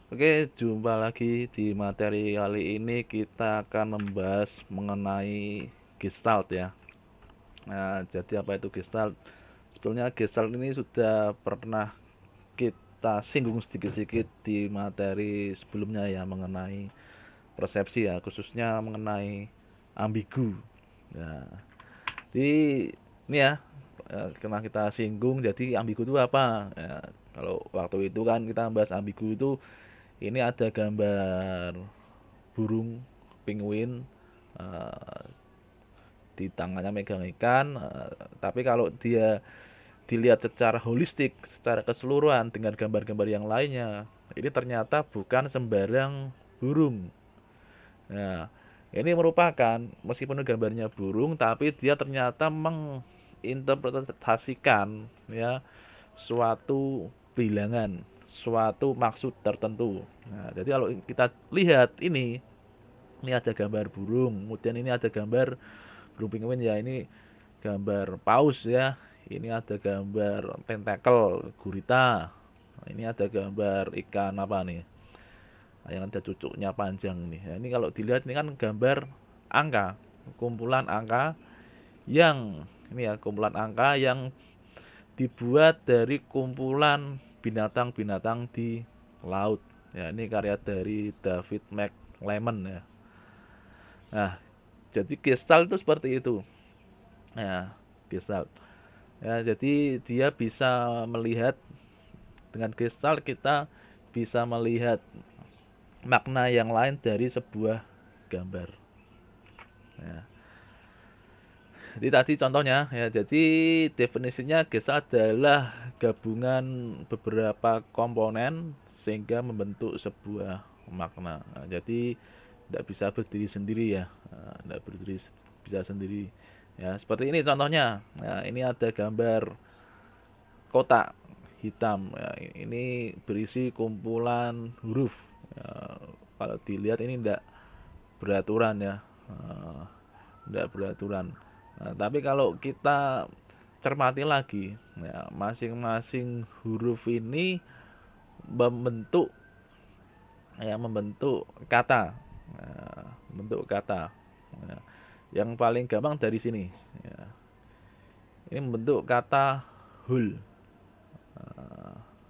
Oke, jumpa lagi di materi kali ini kita akan membahas mengenai Gestalt ya. Nah, jadi apa itu Gestalt? Sebetulnya Gestalt ini sudah pernah kita singgung sedikit-sedikit di materi sebelumnya ya mengenai persepsi ya, khususnya mengenai ambigu. Nah, jadi ini ya karena kita singgung jadi ambigu itu apa? Ya, kalau waktu itu kan kita bahas ambigu itu ini ada gambar burung penguin eh, di tangannya megang ikan, tapi kalau dia dilihat secara holistik, secara keseluruhan dengan gambar-gambar yang lainnya, ini ternyata bukan sembarang burung. Nah, ini merupakan meskipun gambarnya burung, tapi dia ternyata menginterpretasikan ya suatu bilangan, suatu maksud tertentu. Nah, jadi kalau kita lihat ini ada gambar burung, kemudian ini ada gambar burung penguin ya, ini gambar paus ya, ini ada gambar tentakel gurita, ini ada gambar ikan apa nih, yang ada cucuknya panjang nih. Nah, ini kalau dilihat ini kan gambar angka, kumpulan angka yang ini ya kumpulan angka yang dibuat dari kumpulan binatang-binatang di laut. Ya, ini karya dari David McLeman ya. Nah, jadi Gestalt itu seperti itu. Ya, Gestalt. Ya, jadi dia bisa melihat dengan Gestalt kita bisa melihat makna yang lain dari sebuah gambar. Ya. Jadi tadi contohnya ya, jadi definisinya Gestalt adalah gabungan beberapa komponen sehingga membentuk sebuah makna. Nah, jadi tidak bisa berdiri sendiri ya, tidak berdiri bisa sendiri. Ya, seperti ini contohnya. Nah, ini ada gambar kotak hitam. Ya, ini berisi kumpulan huruf. Ya, kalau dilihat ini tidak beraturan ya, tidak beraturan. Nah, tapi kalau kita cermati lagi, ya, masing-masing huruf ini membentuk membentuk kata. Nah, membentuk kata. Nah, yang paling gampang dari sini. Ya. Ini membentuk kata hul.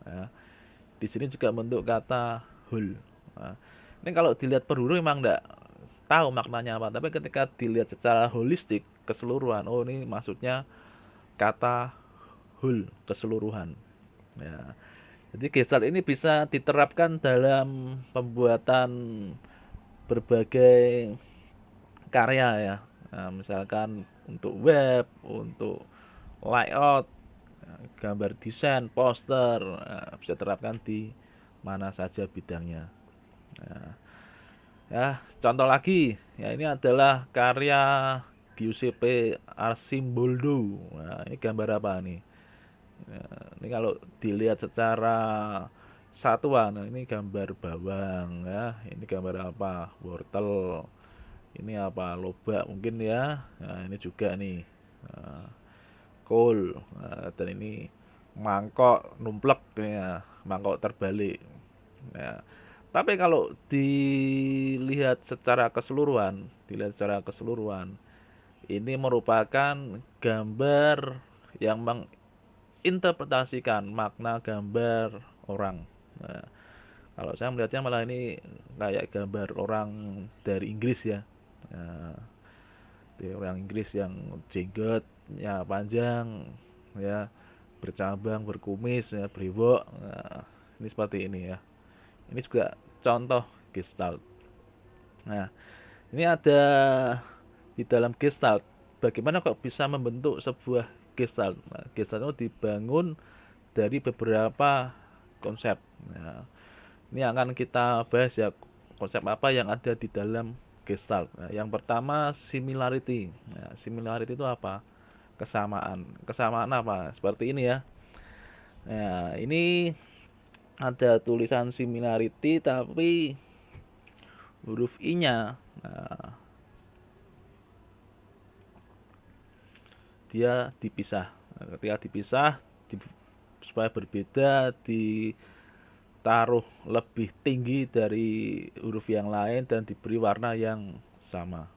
Ya. Di sini juga membentuk kata hul. Nah, ini kalau dilihat per huruf memang enggak tahu maknanya apa, tapi ketika dilihat secara holistik keseluruhan, oh ini maksudnya kata hul keseluruhan. Ya. Jadi Gestalt ini bisa diterapkan dalam pembuatan berbagai karya ya. Nah, misalkan untuk web, untuk layout, gambar desain, poster, bisa terapkan di mana saja bidangnya. Nah, ya, contoh lagi, ya ini adalah karya Giuseppe Arcimboldo. Nah, ini gambar apa nih? Ya, ini kalau dilihat secara satuan, nah ini gambar bawang ya, ini gambar apa? Wortel. Ini apa? Lobak mungkin ya. Nah, ini juga nih. Nah, kol. Nah, dan ini mangkok numplek ya, mangkok terbalik. Ya. Tapi kalau dilihat secara keseluruhan, ini merupakan gambar yang menginterpretasikan makna gambar orang. Nah, kalau saya melihatnya malah ini kayak gambar orang dari Inggris ya. Nah, dari orang Inggris yang jenggotnya panjang, ya bercabang, berkumis, ya brewok. Nah, ini seperti ini ya. Ini juga contoh Gestalt. Nah, ini ada di dalam Gestalt. Bagaimana kok bisa membentuk sebuah Gestalt? Nah, Gestalt itu dibangun dari beberapa konsep. Nah, ini akan kita bahas ya konsep apa yang ada di dalam Gestalt. Nah, yang pertama similarity. Nah, similarity itu apa? Kesamaan. Kesamaan apa? Seperti ini ya. Nah, ini ada tulisan similarity tapi huruf I-nya nah, dia dipisah. Nah, ketika dipisah supaya berbeda taruh lebih tinggi dari huruf yang lain dan diberi warna yang sama.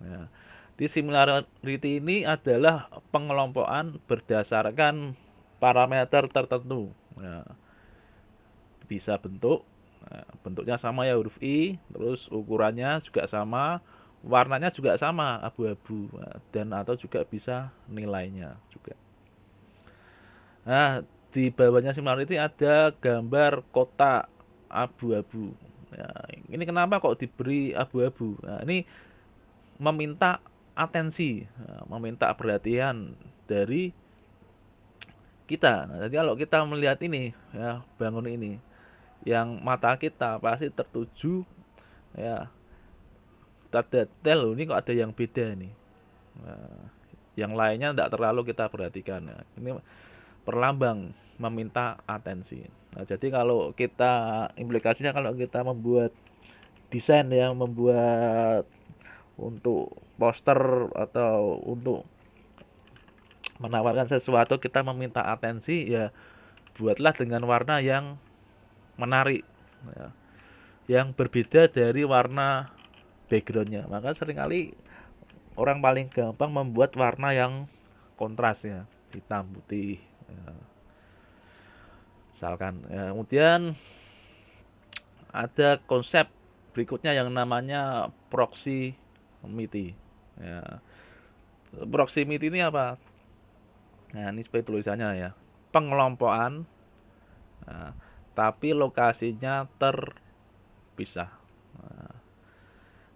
Ya. Di similarity ini adalah pengelompokan berdasarkan parameter tertentu. Ya. Bisa bentuk, bentuknya sama ya huruf I, terus ukurannya juga sama, warnanya juga sama abu-abu, dan atau juga bisa nilainya juga. Nah, di bawahnya similarity ada gambar kotak abu-abu. Ya, ini kenapa kok diberi abu-abu? Nah, ini meminta atensi, meminta perhatian dari kita. Nah, jadi kalau kita melihat ini, ya bangun ini, yang mata kita pasti tertuju, ya kita detail ini kok ada yang beda nih. Nah, yang lainnya tidak terlalu kita perhatikan. Nah, ini perlambang meminta atensi. Nah, jadi kalau kita implikasinya kalau kita membuat desain ya, membuat untuk poster atau untuk menawarkan sesuatu kita meminta atensi, ya buatlah dengan warna yang menarik, ya, yang berbeda dari warna backgroundnya. Maka seringkali orang paling gampang membuat warna yang kontras ya, hitam putih ya, misalkan ya. Kemudian ada konsep berikutnya yang namanya proximity ya. Proximity ini apa? Nah, ini sebagai tulisannya ya, pengelompokan, nah, tapi lokasinya terpisah. Nah,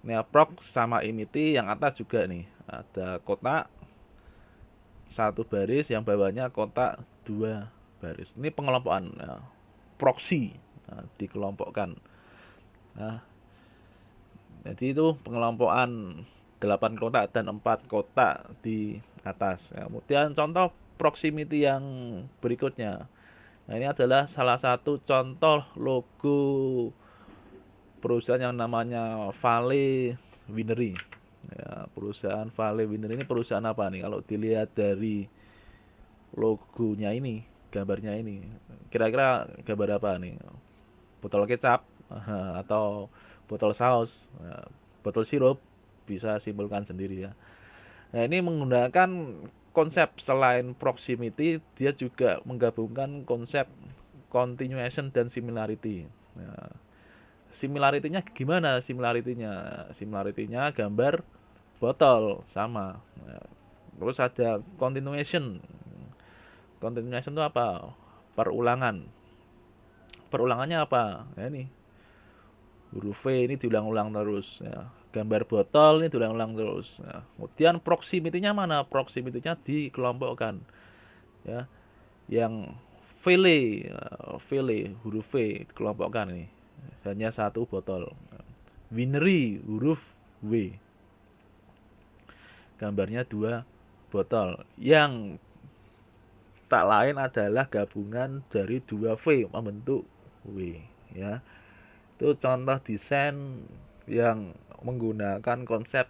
ini prox sama imiti, yang atas juga nih ada kotak satu baris, yang bawahnya kotak dua baris. Ini pengelompokan ya, proxy, nah, dikelompokkan. Nah, jadi itu pengelompokan 8 kotak dan 4 kotak di atas. Ya, kemudian contoh proximity yang berikutnya. Nah, ini adalah salah satu contoh logo perusahaan yang namanya Vale Winery. Ya, perusahaan Vale Winery ini perusahaan apa nih? Kalau dilihat dari logonya ini, gambarnya ini, kira-kira gambar apa nih? Botol kecap atau botol saus, botol sirup, bisa simpulkan sendiri ya. Nah, ini menggunakan konsep selain proximity, dia juga menggabungkan konsep continuation dan similarity. Nah, similarity-nya gimana? Similarity-nya gambar botol sama. Nah, terus ada continuation. Continuation itu apa? Perulangan. Perulangannya apa? Nah, ini huruf V ini diulang-ulang terus ya. Gambar botol ini diulang-ulang terus ya. Kemudian proximity-nya mana? Proximity-nya dikelompokkan ya. Yang Vele huruf V dikelompokkan ini hanya satu botol. Winery huruf W, gambarnya dua botol, yang tak lain adalah gabungan dari dua V membentuk W ya. Itu contoh desain yang menggunakan konsep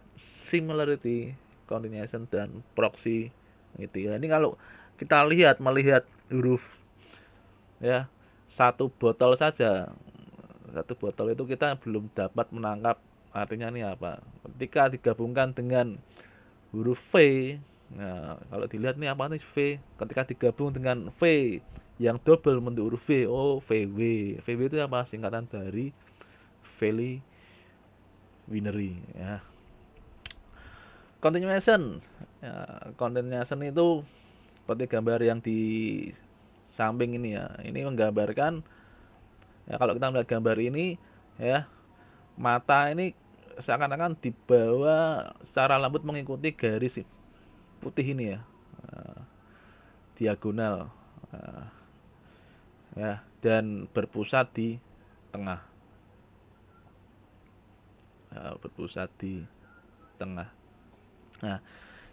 similarity, continuation, dan proximity. Ini kalau kita melihat huruf ya, satu botol saja, satu botol itu kita belum dapat menangkap artinya ini apa. Ketika digabungkan dengan huruf V, nah kalau dilihat nih apa nih V, ketika digabung dengan V yang double bentuk huruf V, oh VW. VW itu apa? Singkatan dari Valley Winery ya. Continuation ya, continuation itu seperti gambar yang di samping ini ya. Ini menggambarkan ya, kalau kita melihat gambar ini ya, mata ini seakan-akan dibawa secara lembut mengikuti garis putih ini ya, diagonal ya, dan berpusat di tengah ya, berpusat di tengah. Nah,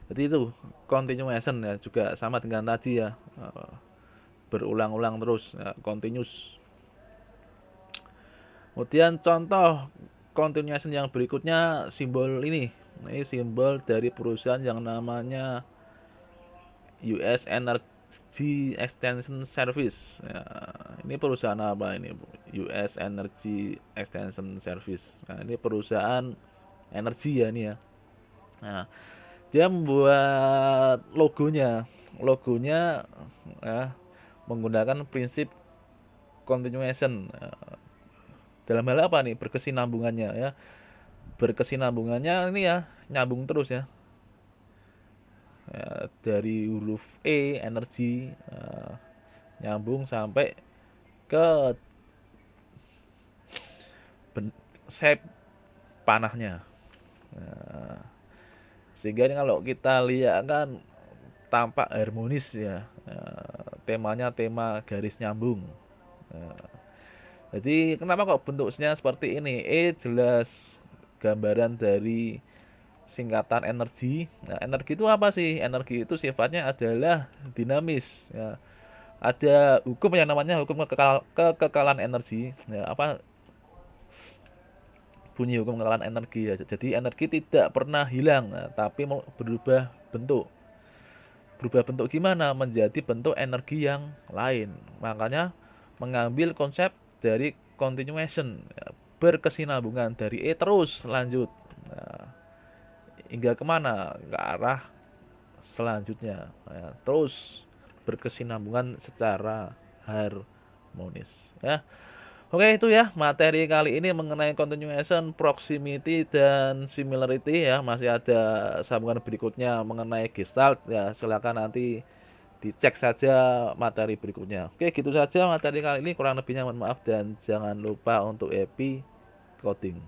jadi itu continuation ya, juga sama dengan tadi ya, berulang-ulang terus ya, continuous. Kemudian contoh continuation yang berikutnya, simbol ini simbol dari perusahaan yang namanya US Energy Energy Extension Service. Ya, ini perusahaan apa ini? US Energy Extension Service. Nah, ini perusahaan energi ya ini ya. Nah, dia membuat logonya ya, menggunakan prinsip continuation. Dalam hal apa nih? Berkesinambungannya ya. Berkesinambungannya ini ya, nyambung terus ya. Ya, dari huruf E energi nyambung sampai ke shape panahnya. Nah, sehingga ini kalau kita lihat kan tampak harmonis ya. Temanya tema garis nyambung. Jadi kenapa kok bentuknya seperti ini? Jelas gambaran dari singkatan energi. Nah, energi itu apa sih? Energi itu sifatnya adalah dinamis ya. Ada hukum yang namanya hukum kekekalan energi ya, apa bunyi hukum kekekalan energi ya. Jadi energi tidak pernah hilang, nah, tapi berubah bentuk. Berubah bentuk gimana? Menjadi bentuk energi yang lain. Makanya mengambil konsep dari continuation ya, berkesinambungan dari E terus lanjut. Nah, hingga kemana? Ke arah selanjutnya ya, terus berkesinambungan secara harmonis ya. Oke, itu ya materi kali ini mengenai continuation, proximity, dan similarity ya. Masih ada sambungan berikutnya mengenai gestalt ya. Silakan nanti dicek saja materi berikutnya. Oke, gitu saja materi kali ini. Kurang lebihnya mohon maaf dan jangan lupa untuk happy coding.